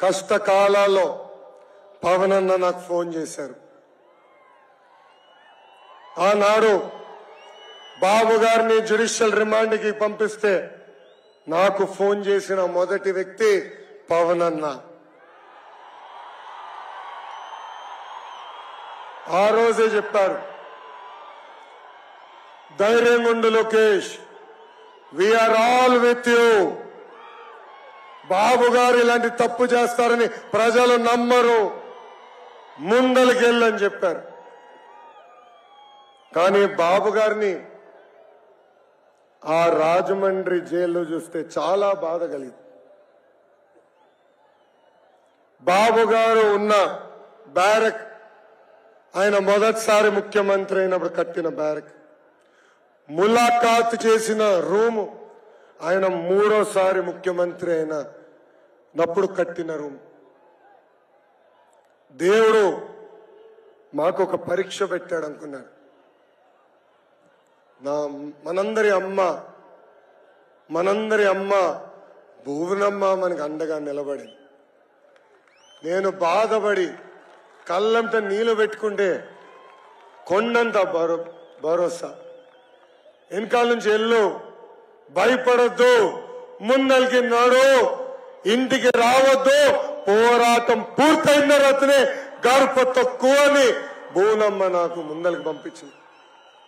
కష్టకాలాల్లో పవన్ అన్న నాకు ఫోన్ చేశారు. ఆనాడు బాబు గారిని జ్యుడిషియల్ రిమాండ్కి పంపిస్తే నాకు ఫోన్ చేసిన మొదటి వ్యక్తి పవన్ అన్న. ఆ రోజే చెప్పారు, ధైర్యంగా ఉండు Lokesh, we're all with you. Babu గారు ఇలాంటి తప్పు చేస్తారని ప్రజలు నమ్మరు, ముందలకెళ్ళని చెప్పారు. కానీ బాబు గారిని ఆ రాజమండ్రి జైల్లో చూస్తే చాలా బాధ కలిగింది. బాబు గారు ఉన్న బ్యారక్, ఆయన మొదటిసారి ముఖ్యమంత్రి అయినప్పుడు కట్టిన బ్యారక్, ములాఖాత్ చేసిన రూము ఆయన మూడోసారి ముఖ్యమంత్రి అయినప్పుడు కట్టిన రూమ్. దేవుడు మాకు ఒక పరీక్ష పెట్టాడు అనుకున్నాడు. మనందరి అమ్మ భువనమ్మ మనకు అండగా నిలబడింది. నేను బాధపడి కళ్ళంట నీళ్లు పెట్టుకుంటే కొండంత భరోసా. వెనకాల నుంచి ఎల్లు, భయపడొద్దు, ముందరికి నాడు, ఇంటికి రావద్దు, పోరాటం పూర్తయిన తర్వాతనే గడప తక్కువ అని భువనమ్మ నాకు ముందరికి పంపించింది.